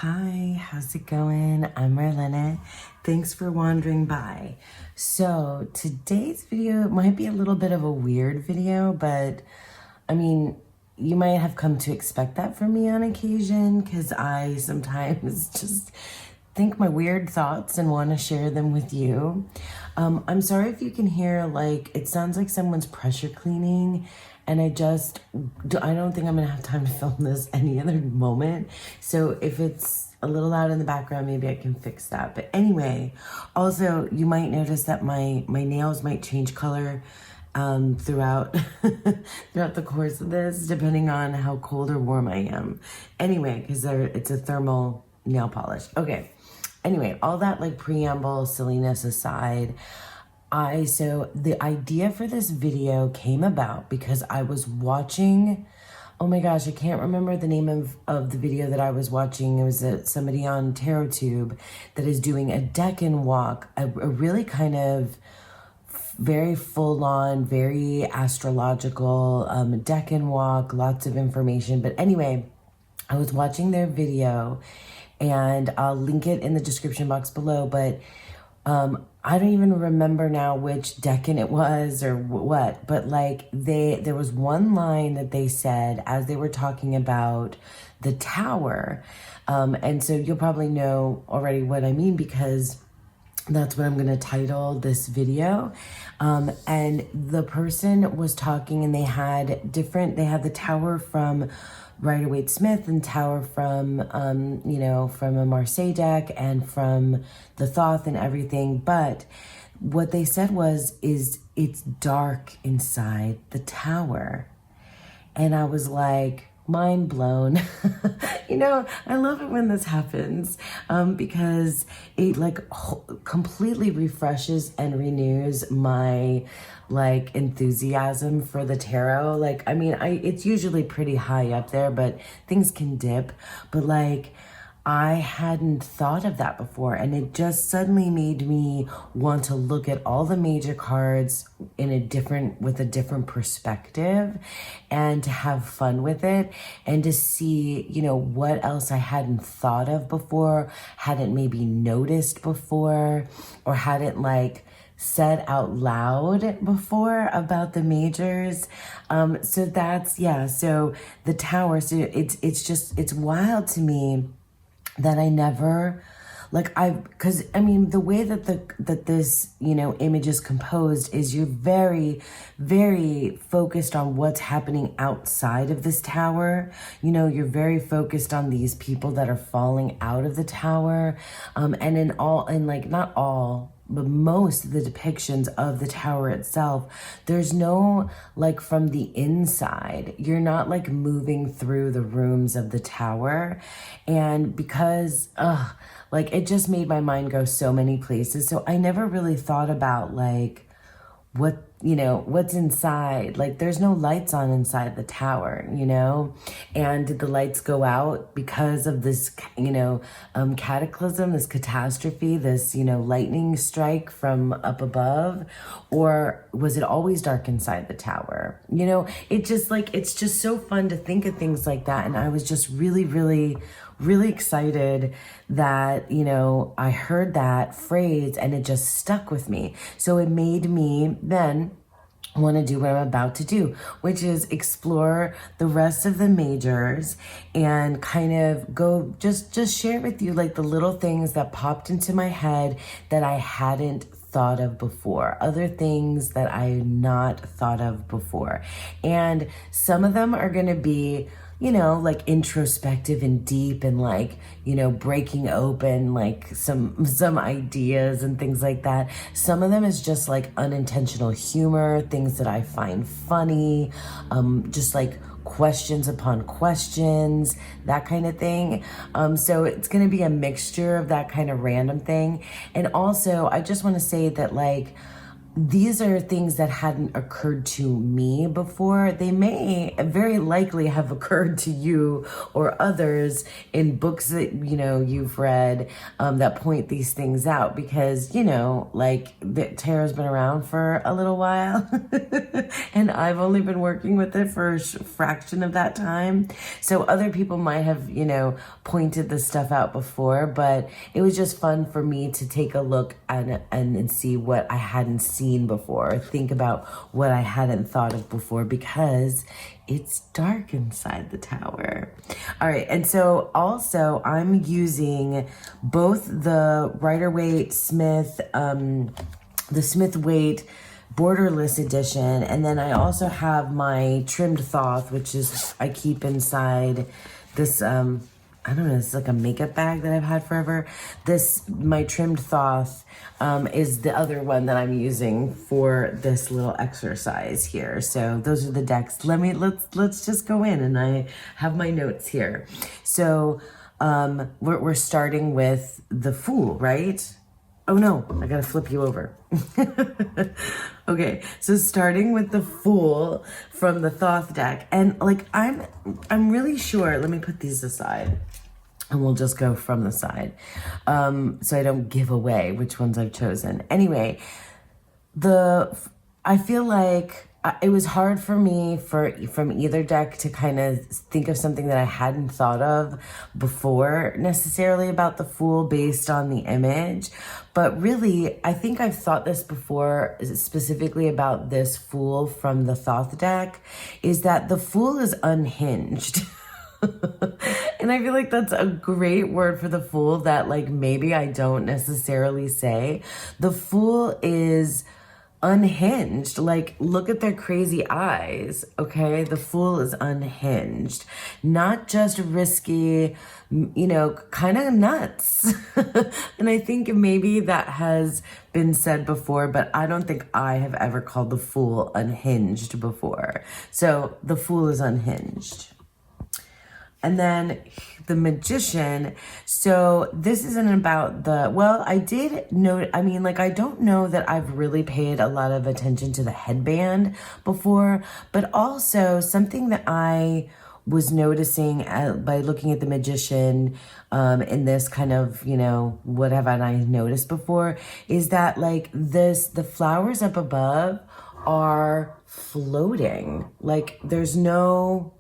Hi, how's it going? I'm Marlena. Thanks for wandering by. So today's video might be a little bit of a weird video, but I mean, you might have come to expect that from me on occasion because I sometimes just think my weird thoughts and want to share them with you. I'm sorry if you can hear, like, it sounds like someone's pressure cleaning, and I don't think I'm gonna have time to film this any other moment. So if it's a little loud in the background, maybe I can fix that. But anyway, also you might notice that my nails might change color throughout throughout the course of this, depending on how cold or warm I am. Anyway, because it's a thermal nail polish. Okay. Anyway, all that like preamble silliness aside, so the idea for this video came about because I was watching, oh my gosh, I can't remember the name of the video that I was watching. It was somebody on TarotTube that is doing a Deccan walk, a really kind of very full-on, very astrological Deccan walk, lots of information. But anyway, I was watching their video, and I'll link it in the description box below, but I don't even remember now which Deccan it was or what, but like there was one line that they said as they were talking about the tower. And so you'll probably know already what I mean because that's what I'm going to title this video. And the person was talking and they had the tower from Rider-Waite-Smith and tower from, from a Marseille deck and from the Thoth and everything. But what they said is it's dark inside the tower. And I was like, mind blown. I love it when this happens because it like completely refreshes and renews my like enthusiasm for the tarot. Like, I mean, it's usually pretty high up there, but things can dip. But like, I hadn't thought of that before, and it just suddenly made me want to look at all the major cards with a different perspective, and to have fun with it, and to see, what else I hadn't thought of before, hadn't maybe noticed before, or hadn't like said out loud before about the majors. So that's, yeah, so the tower, so it's wild to me that I never, because I mean, the way that this, image is composed is you're very, very focused on what's happening outside of this tower. You're very focused on these people that are falling out of the tower. Not all, but most of the depictions of the tower itself, there's no, like, from the inside, you're not like moving through the rooms of the tower. And because, it just made my mind go so many places. So I never really thought about like, what's inside. Like, there's no lights on inside the tower, and did the lights go out because of this, cataclysm, this catastrophe, this, lightning strike from up above, or was it always dark inside the tower? It's just so fun to think of things like that. And I was just really, really, really excited that, I heard that phrase and it just stuck with me. So it made me then want to do what I'm about to do, which is explore the rest of the majors and kind of go just share with you like the little things that popped into my head that I hadn't thought of before, other things that I had not thought of before. And some of them are going to be like introspective and deep and like, breaking open like some ideas and things like that. Some of them is just like unintentional humor, things that I find funny, just like questions upon questions, that kind of thing. So it's going to be a mixture of that kind of random thing. And also, I just want to say that like, these are things that hadn't occurred to me before. They may very likely have occurred to you or others in books that, you've read, that point these things out, because, like, the tarot's been around for a little while and I've only been working with it for a fraction of that time. So other people might have, pointed this stuff out before, but it was just fun for me to take a look and see what I hadn't seen before, think about what I hadn't thought of before, because it's dark inside the tower. All right, and so also I'm using both the Rider-Waite Smith, the Smith-Waite borderless edition, and then I also have my trimmed Thoth, which is I keep inside this I don't know, it's like a makeup bag that I've had forever. My trimmed Thoth is the other one that I'm using for this little exercise here. So those are the decks. Let's just go in, and I have my notes here. So we're starting with the Fool, right? Oh no, I gotta flip you over. Okay, so starting with the Fool from the Thoth deck. And like, I'm really sure, let me put these aside and we'll just go from the side. So I don't give away which ones I've chosen. Anyway, I feel like it was hard for me from either deck to kind of think of something that I hadn't thought of before necessarily about the Fool based on the image. But really, I think I've thought this before, specifically about this Fool from the Thoth deck, is that the Fool is unhinged. And I feel like that's a great word for the Fool that, like, maybe I don't necessarily say. The Fool is unhinged. Like, look at their crazy eyes, okay? The Fool is unhinged. Not just risky, kind of nuts. And I think maybe that has been said before, but I don't think I have ever called the Fool unhinged before. So the Fool is unhinged. And then the Magician. So this isn't about I did note, I don't know that I've really paid a lot of attention to the headband before, but also something that I was noticing by looking at the Magician in this kind of, what have I noticed before, is that like the flowers up above are floating. There's no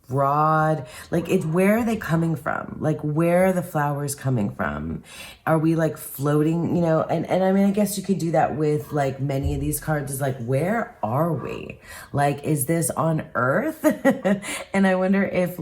rod, it's where are they coming from? Where are the flowers coming from? Are we floating, and I guess you could do that with many of these cards, is where are we? Is this on Earth? And I wonder if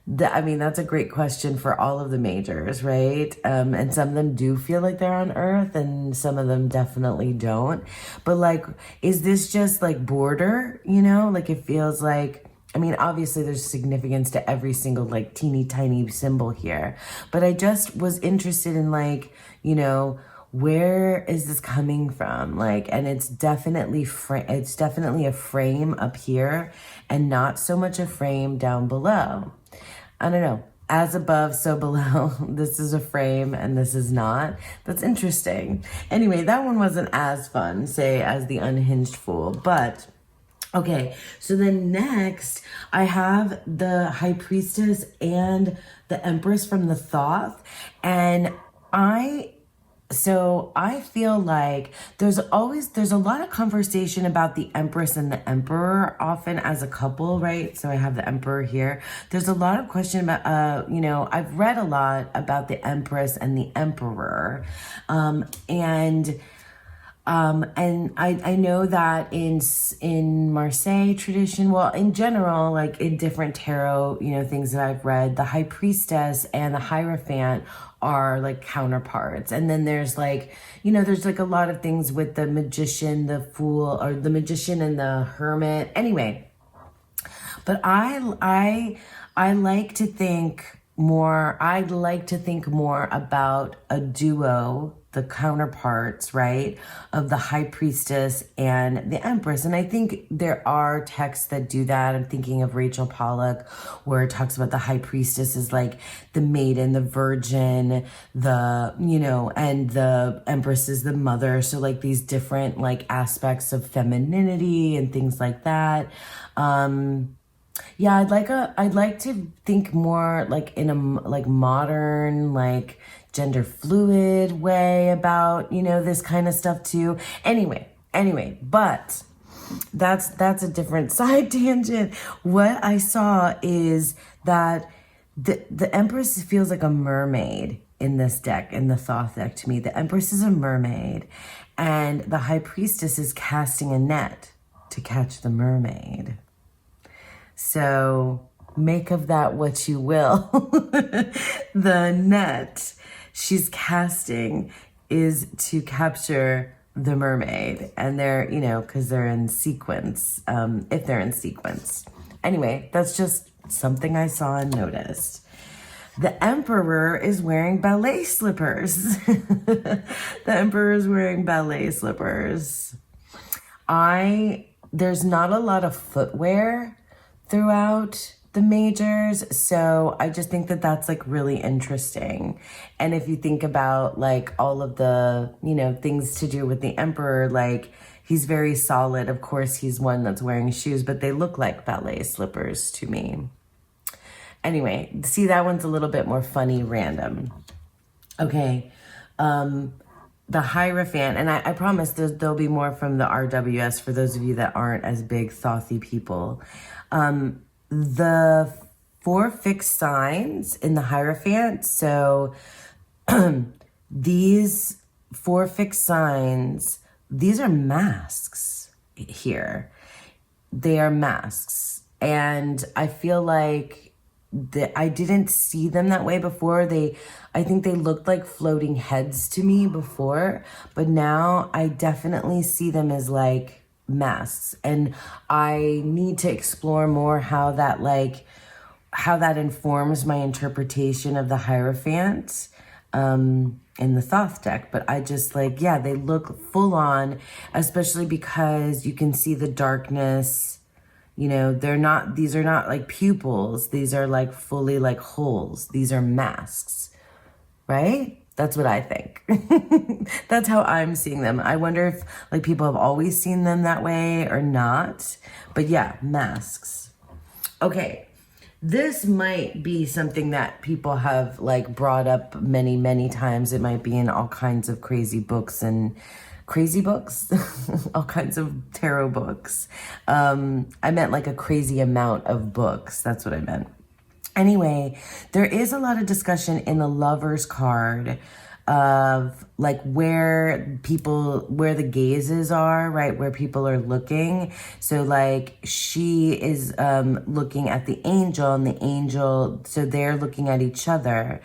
that's a great question for all of the majors, right? And some of them do feel like they're on Earth and some of them definitely don't. But is this just border, it feels like, obviously there's significance to every single teeny tiny symbol here. But I just was interested in where is this coming from? And it's definitely a frame up here and not so much a frame down below. I don't know. As above, so below. This is a frame and this is not. That's interesting. Anyway, that one wasn't as fun, say, as the Unhinged Fool. But, okay. So then next, I have the High Priestess and the Empress from the Thoth. And I feel like there's a lot of conversation about the Empress and the Emperor often as a couple, right? So I have the Emperor here. There's a lot of question about, I've read a lot about the Empress and the Emperor. And I know that in Marseille tradition, well, in general, in different tarot, things that I've read, the High Priestess and the Hierophant are counterparts. And then there's there's a lot of things with the Magician, the Fool, or the Magician and the Hermit. Anyway, but I like to think I'd like to think more about a duo, the counterparts, right, of the High Priestess and the Empress. And I think there are texts that do that. I'm thinking of Rachel Pollack, where it talks about the High Priestess is like the maiden, the virgin, and the Empress is the mother. So like these different like aspects of femininity and things like that. Yeah, I'd like to think more like in a like modern, like gender fluid way about, this kind of stuff too. Anyway, but that's a different side tangent. What I saw is that the Empress feels like a mermaid in this deck, in the Thoth deck to me. The Empress is a mermaid, and the High Priestess is casting a net to catch the mermaid. So make of that what you will. The net she's casting is to capture the mermaid. And they're, because they're in sequence, if they're in sequence. Anyway, that's just something I saw and noticed. The Emperor is wearing ballet slippers. The Emperor is wearing ballet slippers. There's not a lot of footwear throughout the majors, so I just think that that's like really interesting. And if you think about like all of the things to do with the Emperor, like he's very solid. Of course he's one that's wearing shoes, but they look like ballet slippers to me. Anyway, see, that one's a little bit more funny, random. Okay, the Hierophant, and I promise there'll be more from the RWS for those of you that aren't as big Thothy people. The 4 fixed signs in the Hierophant, so these 4 fixed signs, these are masks here. They are masks. And I feel like I didn't see them that way before. I think they looked like floating heads to me before, but now I definitely see them as like masks, and I need to explore more how that informs my interpretation of the Hierophant in the Thoth deck. But I just they look full on, especially because you can see the darkness. These are not like pupils. These are like fully like holes. These are masks, right? That's what I think. That's how I'm seeing them. I wonder if like people have always seen them that way or not. But yeah, masks. Okay, this might be something that people have like brought up many, many times. It might be in all kinds of crazy books, all kinds of tarot books. I meant like a crazy amount of books. That's what I meant. Anyway, there is a lot of discussion in the Lover's card of like where the gazes are, right? Where people are looking. So like she is looking at the angel, and the angel, so they're looking at each other.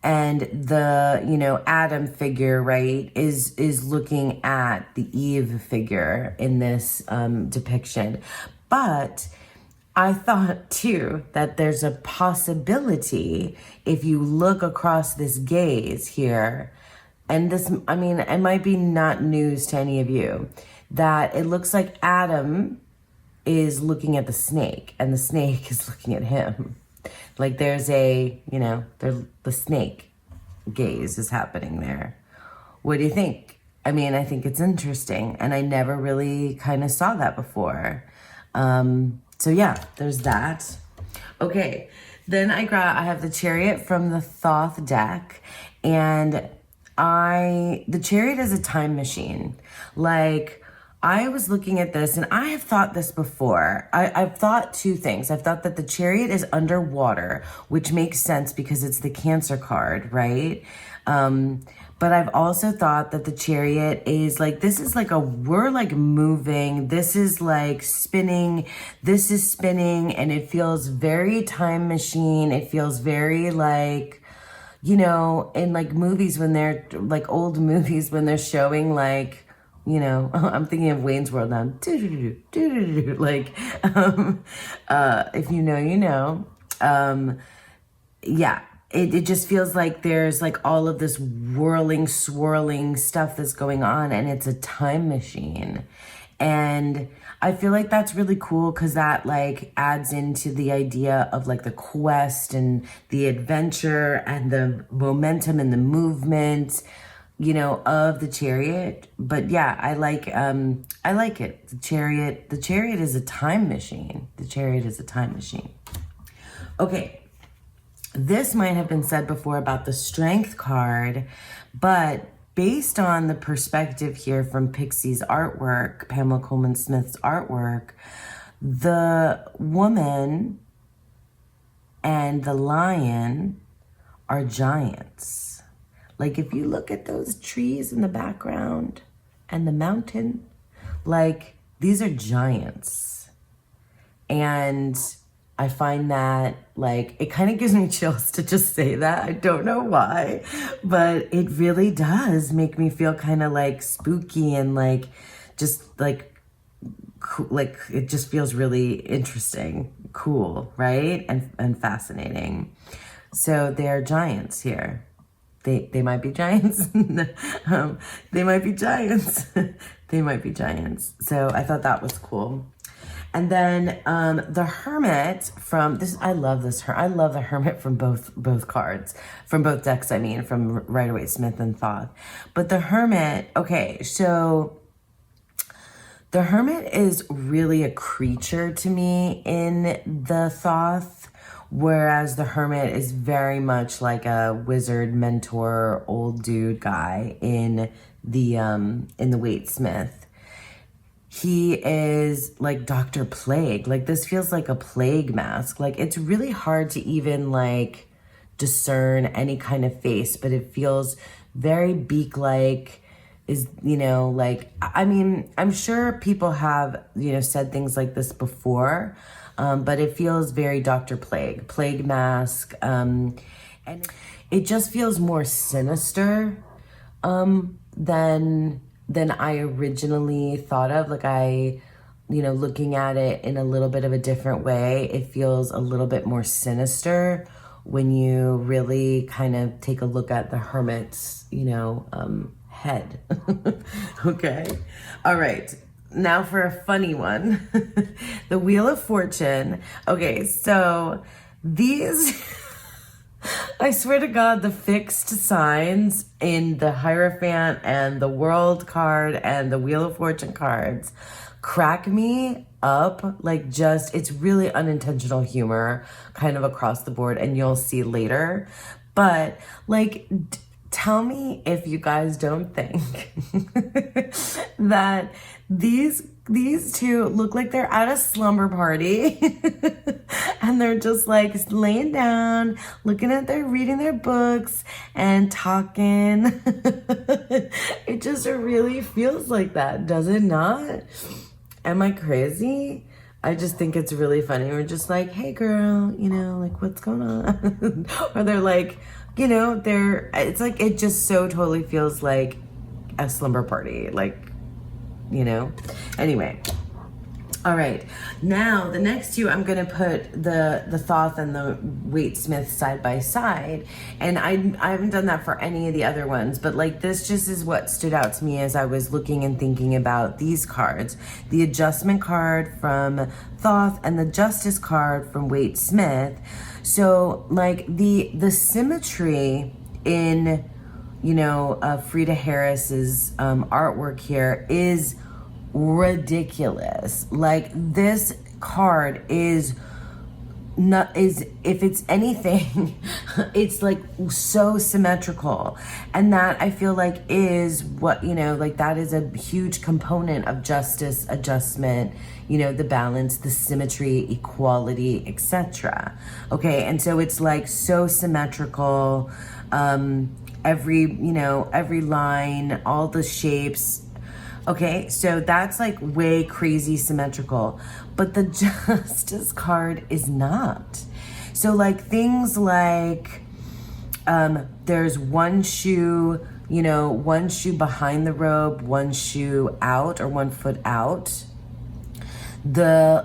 And the, Adam figure, right, is looking at the Eve figure in this depiction. But I thought too that there's a possibility if you look across this gaze here, and this, it might be not news to any of you, that it looks like Adam is looking at the snake and the snake is looking at him. Like there's the snake gaze is happening there. What do you think? I think it's interesting, and I never really kind of saw that before. So yeah, there's that. Okay, then I have the Chariot from the Thoth deck, and the Chariot is a time machine. Like, I was looking at this, and I have thought this before. I've thought 2 things. I've thought that the Chariot is underwater, which makes sense because it's the Cancer card, right? But I've also thought that the Chariot is like, this is like we're like moving, this is like spinning, this is spinning, and it feels very time machine. It feels very like, in like movies when they're like old movies when they're showing like, I'm thinking of Wayne's World now. Like, if you know, you know. yeah, it just feels like there's like all of this whirling, swirling stuff that's going on, and it's a time machine. And I feel like that's really cool because that like adds into the idea of like the quest and the adventure and the momentum and the movement, you know, of the chariot. But yeah, I like it. The chariot is a time machine. The chariot is a time machine. Okay. This might have been said before about the strength card, but based on the perspective here from Pixie's artwork, Pamela Coleman Smith's artwork, the woman and the lion are giants. Like if you look at those trees in the background and the mountain, like these are giants. And I find that like, it kind of gives me chills to just say that. I don't know why, but it really does make me feel kind of like spooky and like, just like it just feels really interesting, cool, right? And fascinating. So they're giants here. They might be giants. They might be giants. They might be giants. So I thought that was cool. And then the Hermit from this, I love the Hermit from both cards, from both decks, I mean, from Rider-Waite-Smith and Thoth. But the Hermit, okay, so the Hermit is really a creature to me in the Thoth, whereas the Hermit is very much like a wizard, mentor, old dude guy in the Waite-Smith. He is like Dr. Plague. Like this feels like a plague mask. Like it's really hard to even like discern any kind of face, but it feels very beak-like. Is, you know, like, I mean, I'm sure people have, you know, said things like this before, but it feels very Dr. Plague mask. And it just feels more sinister than I originally thought of. Like you know, looking at it in a little bit of a different way, it feels a little bit more sinister when you really kind of take a look at the Hermit's, you know, head. Okay. All right. Now for a funny one. The Wheel of Fortune. Okay, so these... I swear to God, the fixed signs in the Hierophant and the World card and the Wheel of Fortune cards crack me up. Like just, it's really unintentional humor kind of across the board, and you'll see later. But like, tell me if you guys don't think that these two look like they're at a slumber party and they're just like laying down, reading their books and talking. It just really feels like that, does it not? Am I crazy? I just think it's really funny. We're just like, hey girl, you know, like what's going on? Or they're like, you know, it's like, it just so totally feels like a slumber party, like, you know? Anyway. All right. Now, the next two, I'm going to put the Thoth and the Waite-Smith side by side. And I haven't done that for any of the other ones, but like this just is what stood out to me as I was looking and thinking about these cards. The Adjustment card from Thoth and the Justice card from Waite-Smith. So like the symmetry in, you know, Frida Harris's artwork here is ridiculous. Like this card is if it's anything, it's like so symmetrical, and that I feel like is what, you know, like that is a huge component of justice, adjustment, you know, the balance, the symmetry, equality, etc. Okay, and so it's like so symmetrical, every, you know, every line, all the shapes. Okay, so that's like way crazy symmetrical, but the Justice card is not. So like things like there's one shoe, you know, one shoe behind the robe, one shoe out or one foot out. The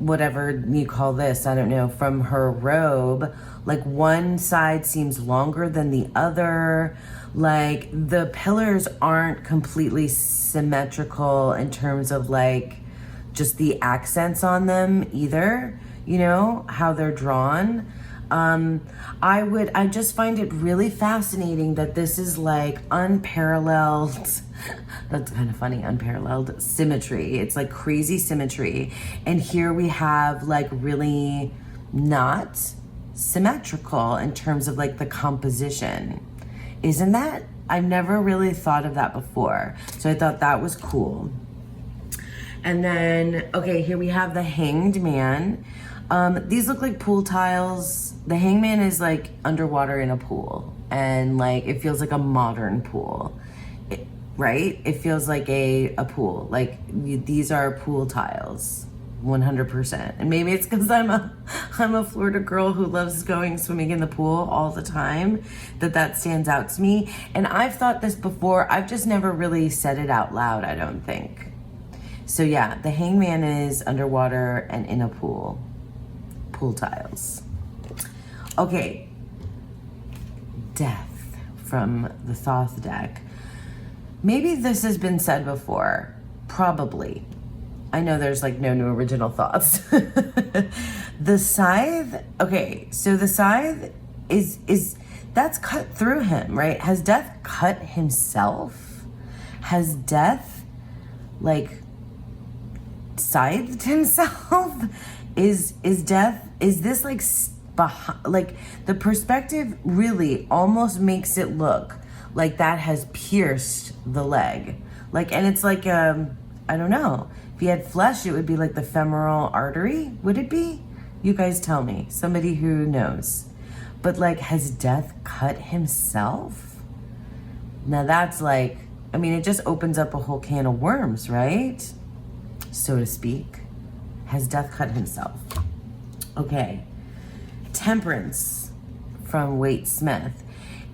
whatever you call this, I don't know, from her robe, like one side seems longer than the other. Like the pillars aren't completely symmetrical in terms of like just the accents on them either, you know, how they're drawn. I just find it really fascinating that this is like unparalleled, that's kind of funny, unparalleled symmetry. It's like crazy symmetry. And here we have like really not symmetrical in terms of like the composition. Isn't that? I've never really thought of that before. So I thought that was cool. And then, okay, here we have the Hanged Man. These look like pool tiles. The hangman is like underwater in a pool, and like it feels like a modern pool, right? It feels like a pool. Like these are pool tiles, 100%. And maybe it's because I'm a Florida girl who loves going swimming in the pool all the time that stands out to me. And I've thought this before. I've just never really said it out loud, I don't think. So yeah, the hangman is underwater and in a pool. Pool tiles. Okay, Death from the Thoth deck. Maybe this has been said before, probably. I know there's like no new original thoughts. The Scythe, okay, so the Scythe is that's cut through him, right? Has Death cut himself? Has Death like scythed himself? Is Death, is this like like the perspective really almost makes it look like that has pierced the leg, like, and it's like I don't know, if he had flesh it would be like the femoral artery, would it be? You guys tell me, somebody who knows. But like, has Death cut himself? Now that's like, I mean, it just opens up a whole can of worms, right, so to speak. Has Death cut himself? Okay. Temperance from Waite Smith.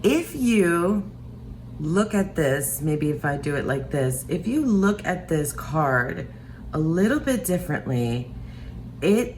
If you look at this, maybe if I do it like this, if you look at this card a little bit differently, it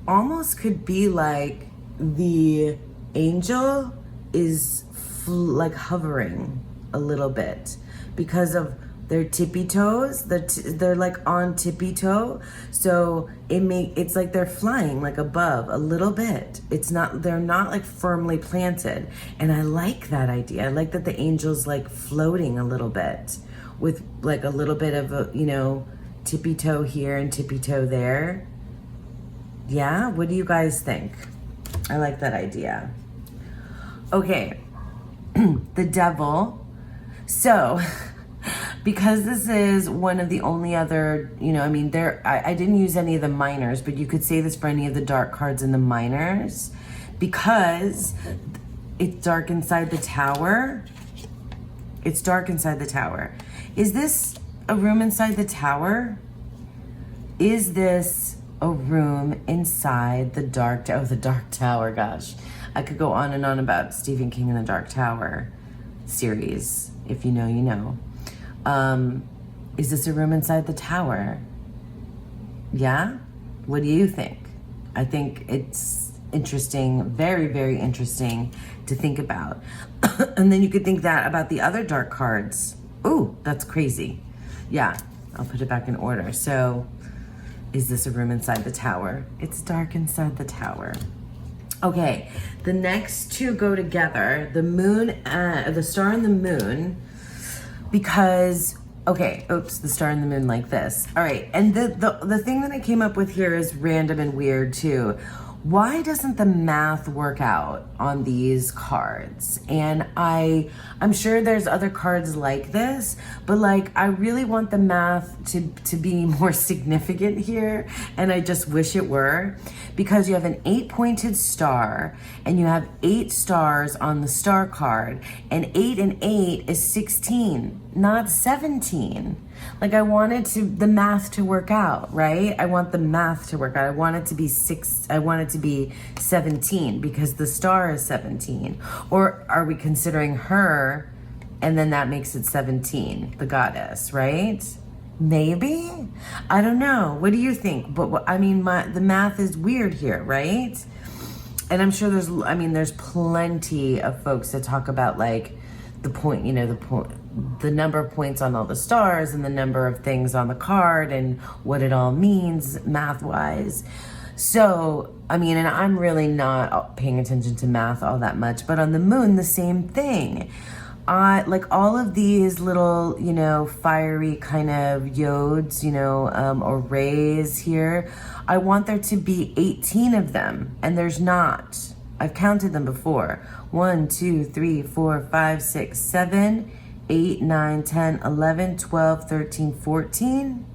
almost could be like the angel is like hovering a little bit because of their tippy toes. They're like on tippy toe, so it's like they're flying like above a little bit. They're not like firmly planted, and I like that idea. I like that the angel's like floating a little bit with like a little bit of a, you know, tippy toe here and tippy toe there. Yeah, what do you guys think? I like that idea. Okay, the Devil. So because this is one of the only other, you know, I mean, I didn't use any of the minors, but you could say this for any of the dark cards in the minors, because it's dark inside the tower. It's dark inside the tower. Is this a room inside the tower? Is this a room inside the dark tower? Oh, the Dark Tower, gosh. I could go on and on about Stephen King and the Dark Tower series. If you know, you know. Is this a room inside the tower? Yeah? What do you think? I think it's interesting, very, very interesting to think about. And then you could think that about the other dark cards. Ooh, that's crazy. Yeah, I'll put it back in order. So, is this a room inside the tower? It's dark inside the tower. Okay, the next two go together. The moon, the star and the moon. Because, okay, oops, the star and the moon like this. All right, and the thing that I came up with here is random and weird too. Why doesn't the math work out on these cards? And I'm sure there's other cards like this, but like, I really want the math to be more significant here, and I just wish it were, because you have an 8-pointed star, and you have 8 stars on the star card, and 8 and 8 is 16, not 17. Like, I wanted the math to work out, right? I want the math to work out. I want it to be 17 because the star is 17. Or are we considering her, and then that makes it 17, the goddess, right? Maybe? I don't know. What do you think? But I mean, the math is weird here, right? And I'm sure there's plenty of folks that talk about like the point, the number of points on all the stars and the number of things on the card and what it all means math wise. So, I mean, and I'm really not paying attention to math all that much, but on the moon, the same thing. Like all of these little, fiery kind of yods, or rays here, I want there to be 18 of them, and there's not. I've counted them before. 1, 2, 3, 4, 5, 6, 7, 8, 9, 10, 11, 12, 13, 14.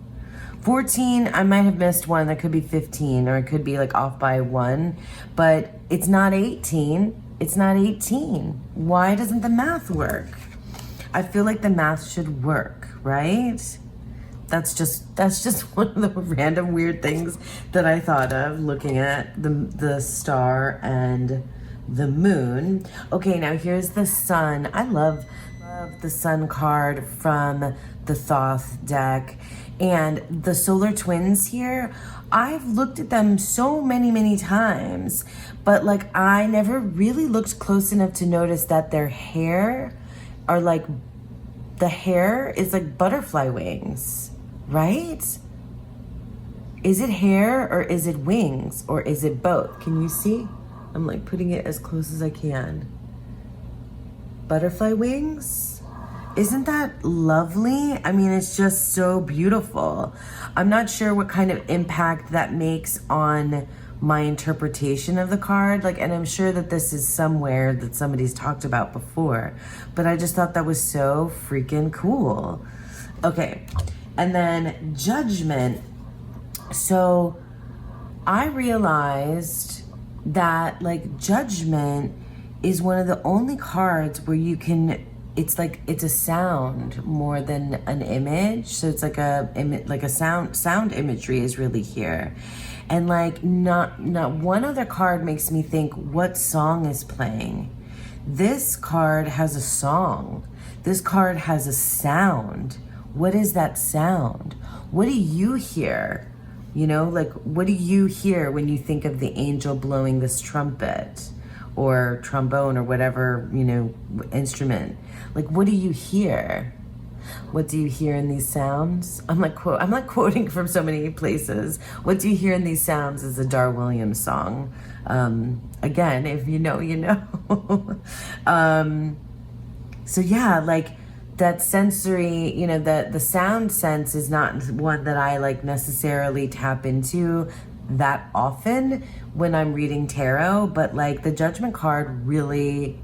14, I might have missed one. That could be 15, or it could be like off by 1, but it's not 18. It's not 18. Why doesn't the math work? I feel like the math should work, right? That's just one of the random weird things that I thought of looking at the star and the moon. Okay, now here's the sun. I love the sun card from the Thoth deck. And the solar twins here, I've looked at them so many times, but like I never really looked close enough to notice that their hair are like, the hair is like butterfly wings, right? Is it hair or is it wings or is it both? Can you see? I'm like putting it as close as I can. Butterfly wings? Isn't that lovely? I mean, it's just so beautiful. I'm not sure what kind of impact that makes on my interpretation of the card. Like, and I'm sure that this is somewhere that somebody's talked about before, but I just thought that was so freaking cool. Okay, and then Judgment. So I realized that like Judgment is one of the only cards where you can, it's a sound more than an image. So it's like a sound imagery is really here. And like not one other card makes me think what song is playing. This card has a song. This card has a sound. What is that sound? What do you hear? Like what do you hear when you think of the angel blowing this trumpet or trombone or whatever, instrument? Like, what do you hear? What do you hear in these sounds? I'm like quoting from so many places. What do you hear in these sounds is a Dar Williams song. Again, if you know, you know. So yeah, like that sensory, the sound sense is not one that I like necessarily tap into that often when I'm reading tarot, but like the Judgment card really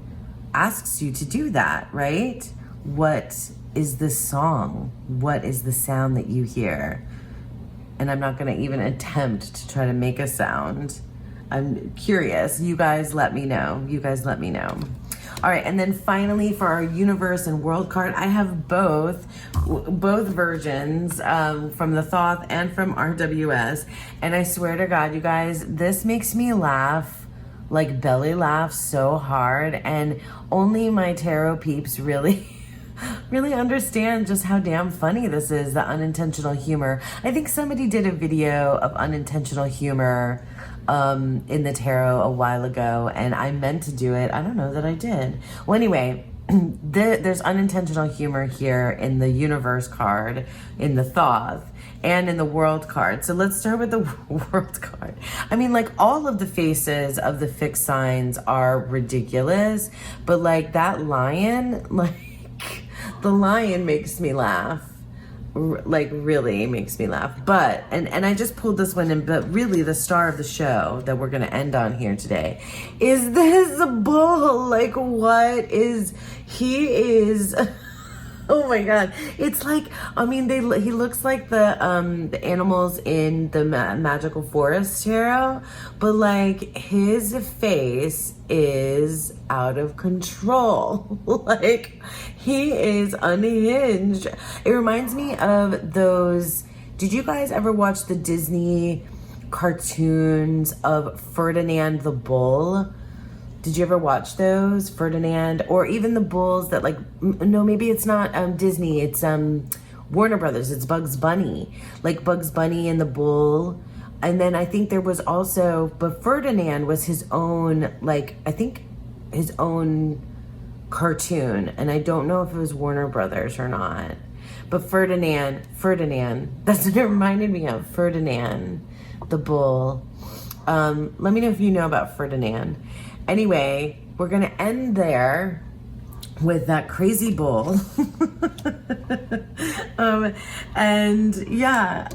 asks you to do that, right? What is this song? What is the sound that you hear? And I'm not going to even attempt to try to make a sound. I'm curious. You guys let me know. All right, and then finally for our universe and world card, I have both versions from the Thoth and from RWS. And I swear to God, you guys, this makes me laugh, like belly laugh so hard. And only my tarot peeps really understand just how damn funny this is, the unintentional humor. I think somebody did a video of unintentional humor in the tarot a while ago, and I meant to do it. I don't know that I did. Well, anyway, there's unintentional humor here in the universe card, in the Thoth, and in the world card. So let's start with the world card. I mean, like all of the faces of the fixed signs are ridiculous, but like that lion, like the lion makes me laugh. Like really makes me laugh. But and I just pulled this one in, but really the star of the show that we're gonna end on here today is this bull. Like what is he is oh my God, it's like, I mean, he looks like the animals in the Magical Forest tarot, but like his face is out of control. Like he is unhinged. It reminds me of those, did you guys ever watch the Disney cartoons of Ferdinand the Bull? Did you ever watch those, Ferdinand? Or even the bulls that like, no, maybe it's not Disney, it's Warner Brothers. It's Bugs Bunny, like Bugs Bunny and the Bull. And then I think there was also, but Ferdinand was his own, like, I think his own cartoon. And I don't know if it was Warner Brothers or not. But Ferdinand, that's what it reminded me of, Ferdinand, the Bull. Let me know if you know about Ferdinand. Anyway, we're gonna end there with that crazy bull. And yeah,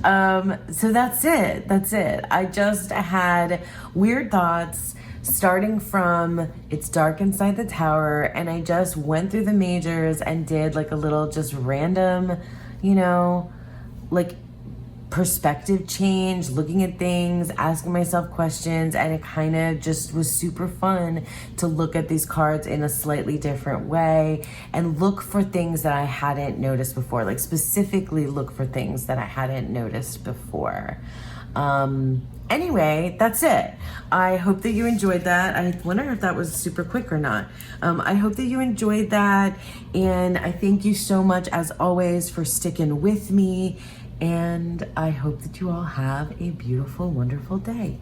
so that's it. I just had weird thoughts starting from It's Dark Inside the Tower, and I just went through the majors and did like a little just random, you know, like perspective change, looking at things, asking myself questions, and it kind of just was super fun to look at these cards in a slightly different way and look for things that I hadn't noticed before, like specifically look for things that I hadn't noticed before. Anyway, that's it. I hope that you enjoyed that. I wonder if that was super quick or not. I hope that you enjoyed that, and I thank you so much as always for sticking with me. And I hope that you all have a beautiful, wonderful day.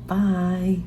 Bye.